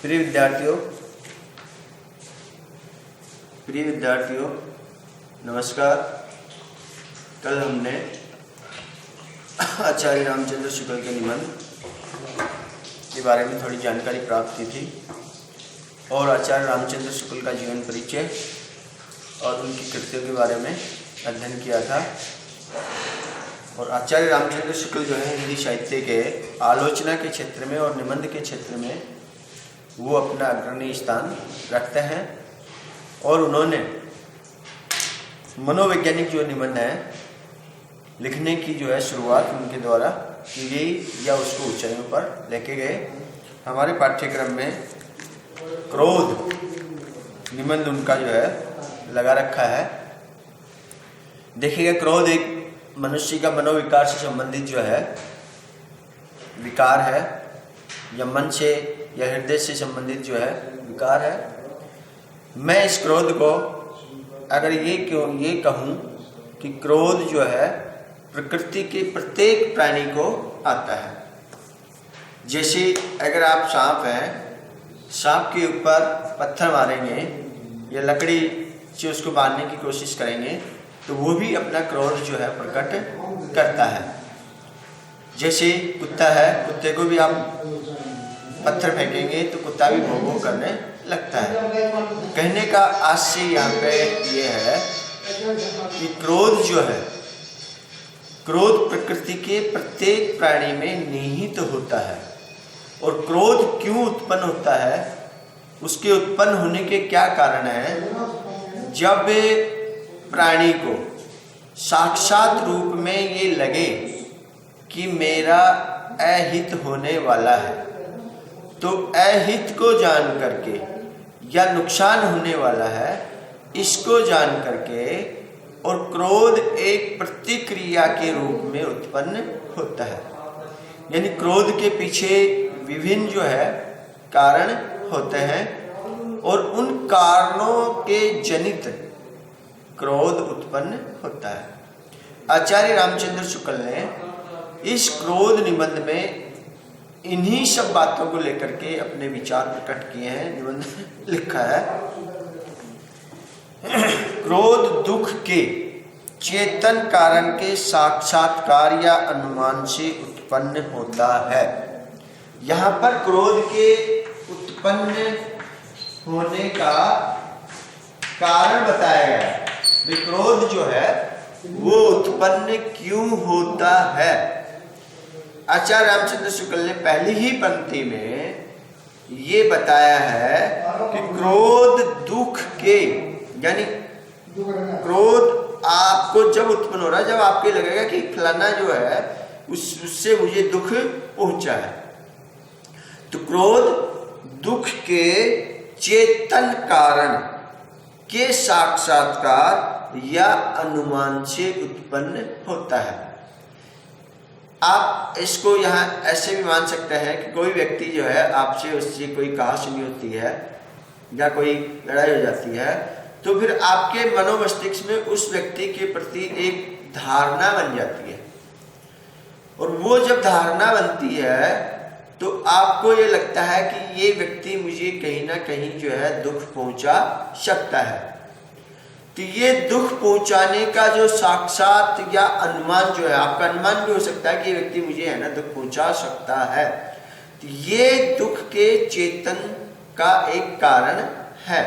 प्रिय विद्यार्थियों नमस्कार। कल हमने आचार्य रामचंद्र शुक्ल के निबंध के बारे में थोड़ी जानकारी प्राप्त की थी और आचार्य रामचंद्र शुक्ल का जीवन परिचय और उनकी कृतियों के बारे में अध्ययन किया था। और आचार्य रामचंद्र शुक्ल जो है हिंदी साहित्य के आलोचना के क्षेत्र में और निबंध के क्षेत्र में वो अपना अग्रणी स्थान रखते हैं और उन्होंने मनोवैज्ञानिक जो निबंध है लिखने की जो है शुरुआत उनके द्वारा की गई या उसको ऊंचाइयों पर लेके गए। हमारे पाठ्यक्रम में क्रोध निबंध उनका जो है लगा रखा है। देखिएगा, क्रोध एक मनुष्य का मनोविकार से संबंधित जो है विकार है या मन से या हृदय से संबंधित जो है विकार है। मैं इस क्रोध को अगर ये कहूँ कि क्रोध जो है प्रकृति के प्रत्येक प्राणी को आता है। जैसे अगर आप सांप हैं, सांप के ऊपर पत्थर मारेंगे या लकड़ी से उसको बांधने की कोशिश करेंगे तो वो भी अपना क्रोध जो है प्रकट करता है। जैसे कुत्ता है, कुत्ते को भी आप पत्थर फेंकेंगे तो कुत्ता भी भौं भौं करने लगता है। कहने का आशय यहाँ पे ये है कि क्रोध जो है, क्रोध प्रकृति के प्रत्येक प्राणी में निहित होता है। और क्रोध क्यों उत्पन्न होता है, उसके उत्पन्न होने के क्या कारण है। जब प्राणी को साक्षात रूप में ये लगे कि मेरा अहित होने वाला है तो अहित को जान करके या नुकसान होने वाला है इसको जान करके और क्रोध एक प्रतिक्रिया के रूप में उत्पन्न होता है। यानी क्रोध के पीछे विभिन्न जो है कारण होते हैं और उन कारणों के जनित क्रोध उत्पन्न होता है। आचार्य रामचंद्र शुक्ल ने इस क्रोध निबंध में इन्हीं सब बातों को लेकर के अपने विचार प्रकट किए हैं। निबंध लिखा है, क्रोध दुख के चेतन कारण के साक्षात्कार या अनुमान से उत्पन्न होता है। यहाँ पर क्रोध के उत्पन्न होने का कारण बताया गया है। क्रोध जो है वो उत्पन्न क्यों होता है। आचार्य रामचंद्र शुक्ल ने पहली ही पंक्ति में ये बताया है कि क्रोध दुख के, यानी क्रोध आपको जब उत्पन्न हो रहा है, जब आपको लगेगा कि फलाना जो है उससे मुझे दुख पहुंचा है, तो क्रोध दुख के चेतन कारण के साक्षात्कार या अनुमान से उत्पन्न होता है। आप इसको यहाँ ऐसे भी मान सकते हैं कि कोई व्यक्ति जो है आपसे उससे कोई कहा सुनी होती है या कोई लड़ाई हो जाती है तो फिर आपके मनोमस्तिष्क में उस व्यक्ति के प्रति एक धारणा बन जाती है। और वो जब धारणा बनती है तो आपको ये लगता है कि ये व्यक्ति मुझे कहीं ना कहीं जो है दुख पहुंचा सकता है। तो ये दुख पहुंचाने का जो साक्षात या अनुमान जो है, आपका अनुमान भी हो सकता है कि ये व्यक्ति मुझे है ना दुख पहुंचा सकता है, तो ये दुख के चेतन का एक कारण है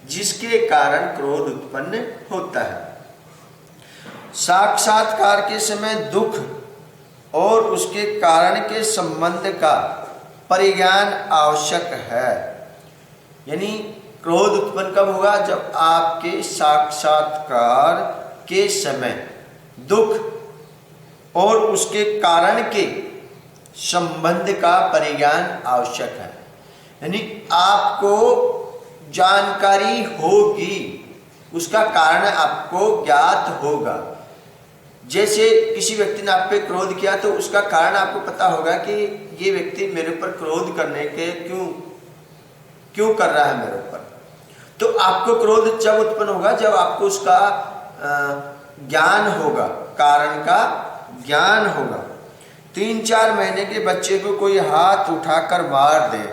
जिसके कारण क्रोध उत्पन्न होता है। साक्षात्कार के समय दुख और उसके कारण के संबंध का परिज्ञान आवश्यक है। यानी क्रोध उत्पन्न कब होगा, जब आपके साक्षात्कार के समय दुख और उसके कारण के संबंध का परिज्ञान आवश्यक है। यानी आपको जानकारी होगी, उसका कारण आपको ज्ञात होगा। जैसे किसी व्यक्ति ने आप पे क्रोध किया तो उसका कारण आपको पता होगा कि ये व्यक्ति मेरे ऊपर क्रोध करने के क्यों कर रहा है मेरे ऊपर। तो आपको क्रोध जब उत्पन्न होगा जब आपको उसका ज्ञान होगा, कारण का ज्ञान होगा। 3-4 महीने के बच्चे को कोई हाथ उठाकर मार दे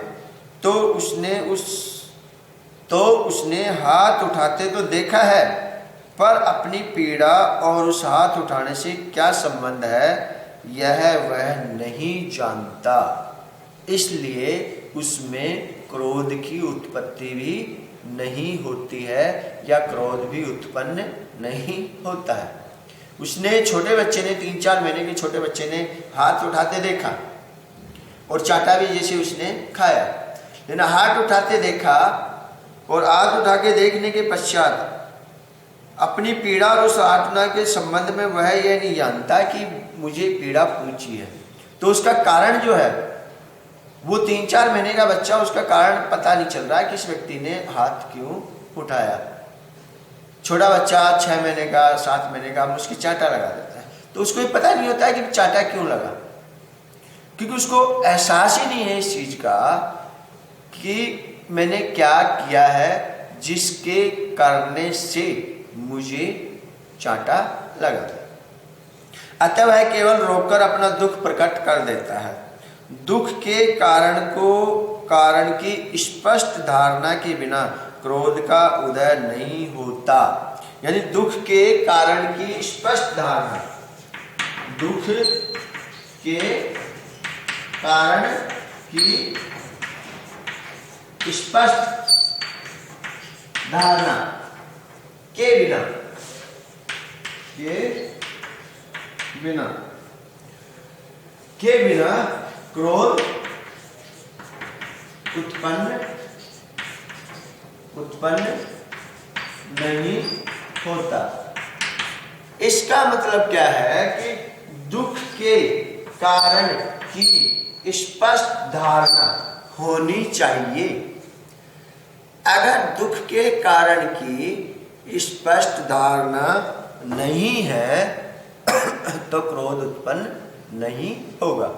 तो उसने हाथ उठाते तो देखा है, पर अपनी पीड़ा और उस हाथ उठाने से क्या संबंध है यह वह नहीं जानता, इसलिए उसमें क्रोध की उत्पत्ति भी नहीं होती है या क्रोध भी उत्पन्न नहीं होता है। उसने छोटे बच्चे ने 3-4 महीने के छोटे बच्चे ने हाथ उठाते देखा और चाटा भी जैसे उसने खाया, लेकिन हाथ उठाते देखा और हाथ उठा के देखने के पश्चात अपनी पीड़ा और उस आत्मा के संबंध में वह यह नहीं जानता कि मुझे पीड़ा पहुंची है। तो उसका कारण जो है वो 3-4 महीने का बच्चा, उसका कारण पता नहीं चल रहा है कि इस व्यक्ति ने हाथ क्यों उठाया। छोटा बच्चा 6 महीने का 7 महीने का उसकी चाटा लगा देता है, तो उसको ये पता नहीं होता है कि चाटा क्यों लगा, क्योंकि उसको एहसास ही नहीं है इस चीज का कि मैंने क्या किया है जिसके करने से मुझे चाटा लगा। अतः वह केवल रोककर अपना दुख प्रकट कर देता है। दुख के कारण की स्पष्ट धारणा के बिना क्रोध का उदय नहीं होता। यानी दुख के कारण की स्पष्ट धारणा, दुख के कारण की स्पष्ट धारणा के बिना क्रोध उत्पन्न नहीं होता। इसका मतलब क्या है कि दुख के कारण की स्पष्ट धारणा होनी चाहिए। अगर दुख के कारण की स्पष्ट धारणा नहीं है तो क्रोध उत्पन्न नहीं होगा।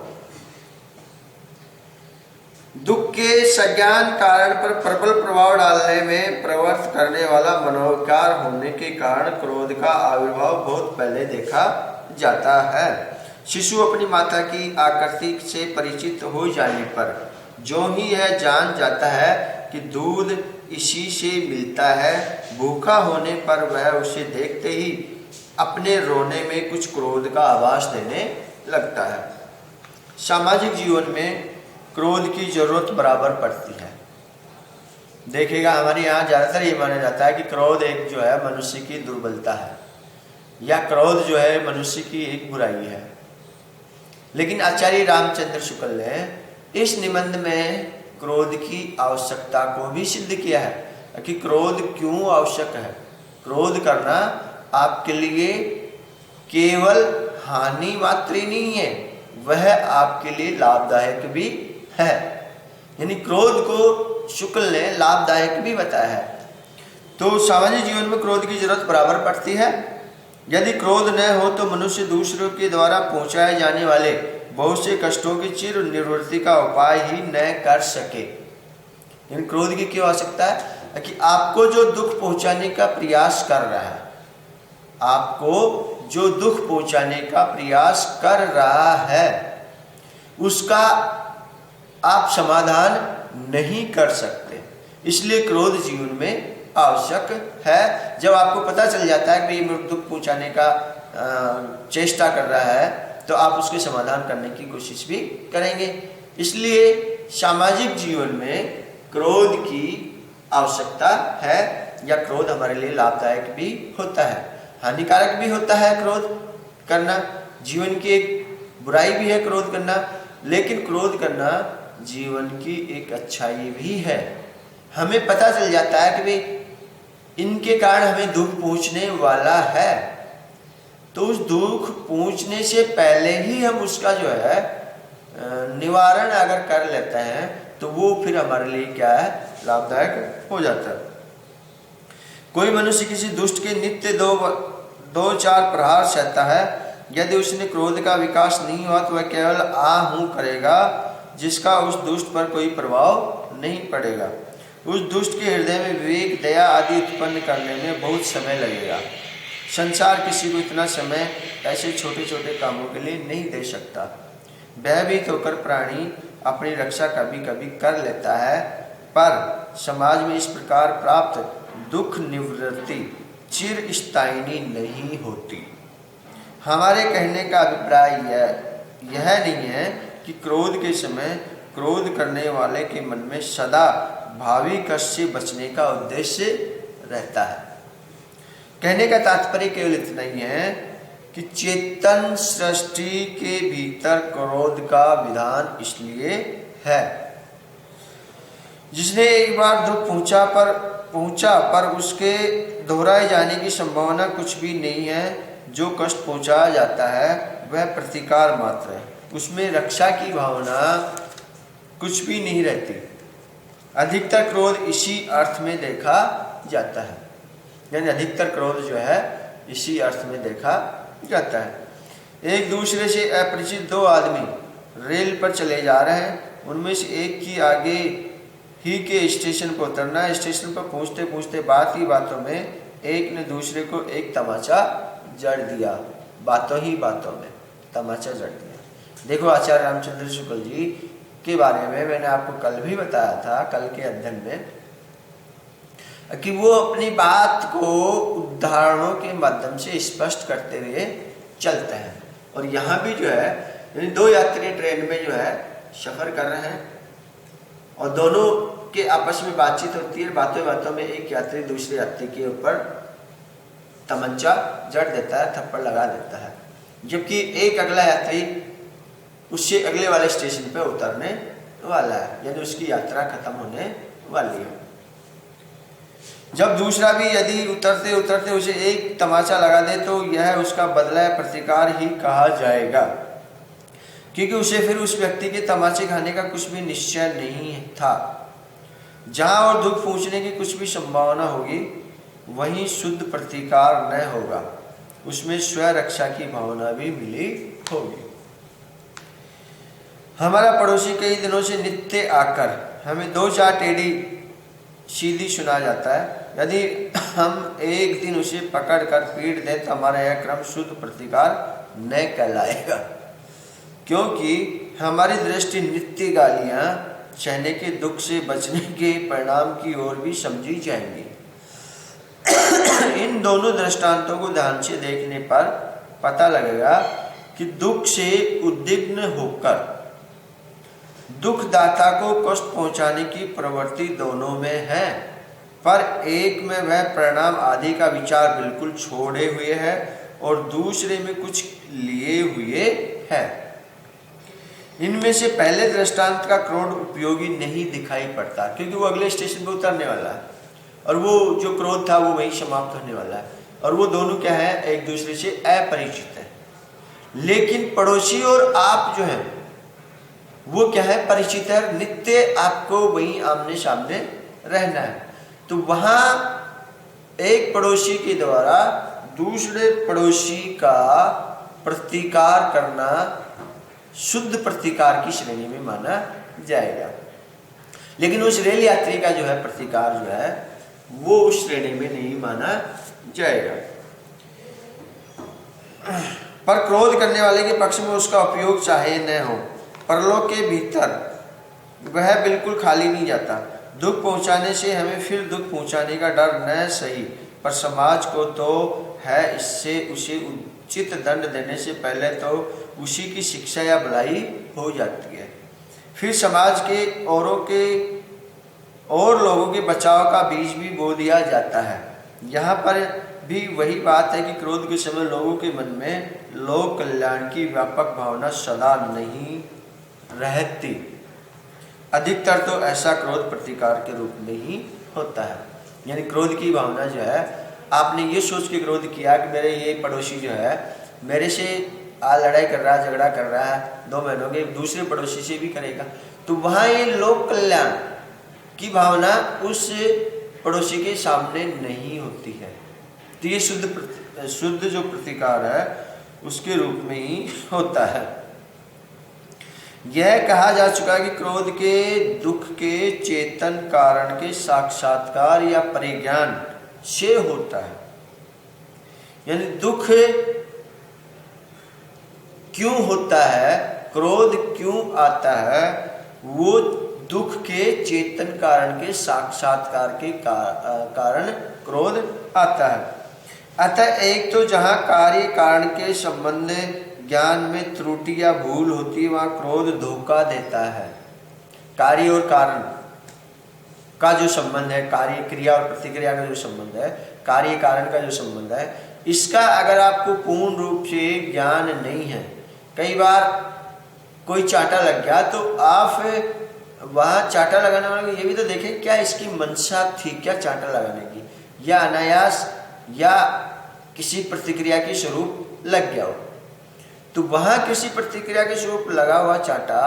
दुख के सज्ञान कारण पर प्रबल प्रभाव डालने में प्रवृत्त करने वाला मनोविकार होने के कारण क्रोध का आविर्भाव बहुत पहले देखा जाता है। शिशु अपनी माता की आकृति से परिचित हो जाने पर जो ही यह जान जाता है कि दूध इसी से मिलता है, भूखा होने पर वह उसे देखते ही अपने रोने में कुछ क्रोध का आभास देने लगता है। सामाजिक जीवन में क्रोध की जरूरत बराबर पड़ती है। देखिएगा हमारे यहाँ ज़्यादातर ये माना जाता है कि क्रोध एक जो है मनुष्य की दुर्बलता है या क्रोध जो है मनुष्य की एक बुराई है। लेकिन आचार्य रामचंद्र शुक्ल ने इस निबंध में क्रोध की आवश्यकता को भी सिद्ध किया है कि क्रोध क्यों आवश्यक है। क्रोध करना आपके लिए केवल हानि मात्र ही नहीं है, वह आपके लिए लाभदायक भी है। यानी क्रोध को शुक्ल ने लाभदायक भी बताया है। तो सामान्य जीवन में क्रोध की जरूरत बराबर पड़ती है। यदि क्रोध न हो तो मनुष्य दूसरों के द्वारा पहुंचाए जाने वाले बहुत से कष्टों की चिर निवृत्ति का उपाय ही न कर सके। इन क्रोध की क्यों आवश्यकता है कि आपको जो दुख पहुंचाने का प्रयास कर रहा है, आपको जो दुख पहुंचाने का प्रयास कर रहा है उसका आप समाधान नहीं कर सकते, इसलिए क्रोध जीवन में आवश्यक है। जब आपको पता चल जाता है कि ये दुख पहुंचाने का चेष्टा कर रहा है तो आप उसके समाधान करने की कोशिश भी करेंगे। इसलिए सामाजिक जीवन में क्रोध की आवश्यकता है या क्रोध हमारे लिए लाभदायक भी होता है, हानिकारक भी होता है। क्रोध करना जीवन की एक बुराई भी है क्रोध करना, लेकिन क्रोध करना जीवन की एक अच्छाई भी है। हमें पता चल जाता है कि भाई इनके कारण हमें दुख पहुंचने वाला है, तो उस दुख पहुंचने से पहले ही हम उसका जो है निवारण अगर कर लेते हैं तो वो फिर हमारे लिए क्या है, लाभदायक हो जाता है। कोई मनुष्य किसी दुष्ट के नित्य 2-4 प्रहार सहता है, यदि उसने क्रोध का विकास नहीं हुआ तो वह केवल आ हूं करेगा, जिसका उस दुष्ट पर कोई प्रभाव नहीं पड़ेगा। उस दुष्ट के हृदय में विवेक, दया आदि उत्पन्न करने में बहुत समय लगेगा। संसार किसी को इतना समय ऐसे छोटे छोटे कामों के लिए नहीं दे सकता। भयभीत होकर प्राणी अपनी रक्षा कभी कभी कर लेता है, पर समाज में इस प्रकार प्राप्त दुख निवृत्ति चिर स्थायिनी नहीं होती। हमारे कहने का अभिप्राय यह नहीं है कि क्रोध के समय क्रोध करने वाले के मन में सदा भावी कष्ट से बचने का उद्देश्य रहता है। कहने का तात्पर्य केवल इतना ही है कि चेतन सृष्टि के भीतर क्रोध का विधान इसलिए है। जिसने एक बार दुख पहुंचा पर उसके दोहराए जाने की संभावना कुछ भी नहीं है। जो कष्ट पहुंचाया जाता है वह प्रतिकार मात्र है, उसमें रक्षा की भावना कुछ भी नहीं रहती। अधिकतर क्रोध इसी अर्थ में देखा जाता है, यानी अधिकतर क्रोध जो है इसी अर्थ में देखा जाता है। एक दूसरे से अपरिचित दो आदमी रेल पर चले जा रहे हैं, उनमें से एक की आगे ही के स्टेशन पर उतरना है। स्टेशन पर पहुंचते पहुंचते बात ही बातों में एक ने दूसरे को एक तमाचा जड़ दिया। बातों ही बातों में तमाचा जड़ दिया। देखो आचार्य रामचंद्र शुक्ल जी के बारे में मैंने आपको कल भी बताया था, कल के अध्ययन में, कि वो अपनी बात को उदाहरणों के माध्यम से स्पष्ट करते हुए चलते हैं। और यहाँ भी जो है दो यात्री ट्रेन में जो है सफर कर रहे हैं और दोनों के आपस में बातचीत होती है। बातों बातों में एक यात्री दूसरे यात्री के ऊपर तमंचा जड़ देता है, थप्पड़ लगा देता है, जबकि एक अगला यात्री उससे अगले वाले स्टेशन पे उतरने वाला है, यानी उसकी यात्रा खत्म होने वाली है। जब दूसरा भी यदि उतरते उतरते उसे एक तमाचा लगा दे तो यह उसका बदला या प्रतिकार ही कहा जाएगा, क्योंकि उसे फिर उस व्यक्ति के तमाचे खाने का कुछ भी निश्चय नहीं था। जहां और दुख पहुंचने की कुछ भी संभावना होगी वहीं शुद्ध प्रतिकार न होगा, उसमें स्वयं रक्षा की भावना भी मिली होगी। हमारा पड़ोसी कई दिनों से नित्य आकर हमें दो चार टेढ़ी सीधी सुना जाता है। यदि हम एक दिन उसे पकड़ कर पीट दें तो हमारा यह क्रम शुद्ध प्रतिकार न कहलाएगा, क्योंकि हमारी दृष्टि नित्य गालियां सहने के दुख से बचने के परिणाम की ओर भी समझी जाएंगी। इन दोनों दृष्टांतों को ध्यान से देखने पर पता लगेगा कि दुख से उद्विग्न होकर दुखदाता को कष्ट पहुंचाने की प्रवृत्ति दोनों में है, पर एक में वह परिणाम आदि का विचार बिल्कुल छोड़े हुए है और दूसरे में कुछ लिए हुए है। इनमें से पहले दृष्टांत का क्रोध उपयोगी नहीं दिखाई पड़ता, क्योंकि वो अगले स्टेशन पर उतरने वाला है और वो जो क्रोध था वो वहीं समाप्त होने वाला है, और वो दोनों क्या है, एक दूसरे से अपरिचित है। लेकिन पड़ोसी और आप जो है वो क्या है, परिचित है, नित्य आपको वहीं आमने सामने रहना है। तो वहां एक पड़ोसी के द्वारा दूसरे पड़ोसी का प्रतिकार करना शुद्ध प्रतिकार की श्रेणी में माना जाएगा, लेकिन उस रेल यात्री का जो है प्रतिकार जो है वो उस श्रेणी में नहीं माना जाएगा। पर क्रोध करने वाले के पक्ष में उसका उपयोग चाहे न हो, परलोक के भीतर वह बिल्कुल खाली नहीं जाता। दुख पहुंचाने से हमें फिर दुख पहुंचाने का डर न सही, पर समाज को तो है इससे उसे उचित दंड देने से पहले तो उसी की शिक्षा या भलाई हो जाती है। फिर समाज के और लोगों के बचाव का बीज भी बो दिया जाता है। यहाँ पर भी वही बात है कि क्रोध के समय लोगों के मन में लोक कल्याण की व्यापक भावना सदा नहीं रहती। अधिकतर तो ऐसा क्रोध प्रतिकार के रूप में ही होता है, यानी क्रोध की भावना जो है, आपने ये सोच के क्रोध किया कि मेरे ये पड़ोसी जो है मेरे से लड़ाई कर रहा है, झगड़ा कर रहा है, 2 महीनों के दूसरे पड़ोसी से भी करेगा, तो वहाँ ये लोक कल्याण की भावना उस पड़ोसी के सामने नहीं होती है। तो ये शुद्ध जो प्रतिकार है उसके रूप में ही होता है। यह कहा जा चुका है कि क्रोध के दुख के चेतन कारण के साक्षात्कार या परिज्ञान से होता है, यानी दुख क्यों होता है, क्रोध क्यों आता है, वो दुख के चेतन कारण के साक्षात्कार के कारण क्रोध आता है। अतः एक तो जहाँ कार्य कारण के संबंध ज्ञान में त्रुटि या भूल होती है, वहाँ क्रोध धोखा देता है। कार्य और कारण का जो संबंध है, कार्य क्रिया और प्रतिक्रिया का जो संबंध है, कार्य कारण का जो संबंध है, इसका अगर आपको पूर्ण रूप से ज्ञान नहीं है, कई बार कोई चांटा लग गया तो आप वहाँ चांटा लगाने वाले को ये भी तो देखें क्या इसकी मंशा थी क्या चांटा लगाने की, या अनायास या किसी प्रतिक्रिया के स्वरूप लग गया हो। तो वहाँ किसी प्रतिक्रिया के स्वरूप लगा हुआ चांटा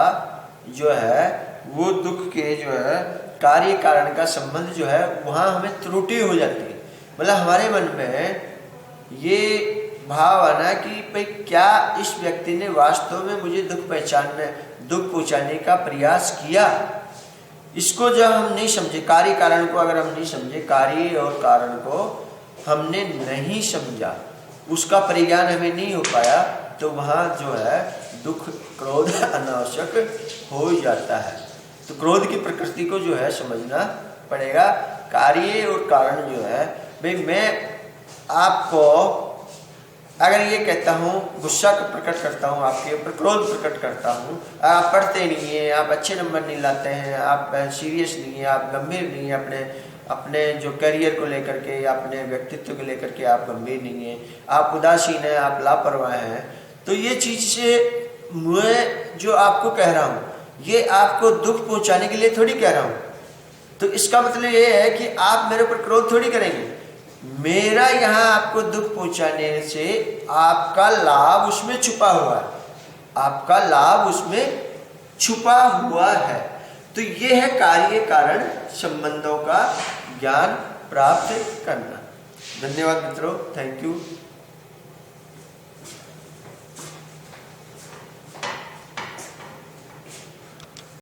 जो है वो दुख के जो है कार्य कारण का संबंध जो है वहाँ हमें त्रुटि हो जाती है। मतलब हमारे मन में ये भाव आना कि भाई क्या इस व्यक्ति ने वास्तव में मुझे दुख पहुँचाने का प्रयास किया। इसको जब हम नहीं समझे, कार्य कारण को अगर हम नहीं समझे, कार्य और कारण को हमने नहीं समझा, उसका परिज्ञान हमें नहीं हो पाया, तो वहाँ जो है दुख क्रोध अनावश्यक हो जाता है। तो क्रोध की प्रकृति को जो है समझना पड़ेगा। कार्य और कारण जो है, भाई मैं आपको अगर ये कहता हूँ, गुस्सा प्रकट करता हूँ, आपके ऊपर क्रोध प्रकट करता हूँ, आप पढ़ते नहीं हैं, आप अच्छे नंबर नहीं लाते हैं, आप सीरियस नहीं हैं, आप गंभीर नहीं हैं, अपने जो करियर को लेकर के या अपने व्यक्तित्व को लेकर के आप गंभीर नहीं हैं, आप उदासीन हैं, आप लापरवाह हैं, तो ये चीज़ से मैं जो आपको कह रहा हूँ ये आपको दुख पहुँचाने के लिए थोड़ी कह रहा हूँ। तो इसका मतलब ये है कि आप मेरे ऊपर क्रोध थोड़ी करेंगे। मेरा यहाँ आपको दुख पहुँचाने से आपका लाभ उसमें छुपा हुआ है, आपका लाभ उसमें छुपा हुआ है। तो ये है कार्य कारण संबंधों का ज्ञान प्राप्त करना। धन्यवाद मित्रों, थैंक यू।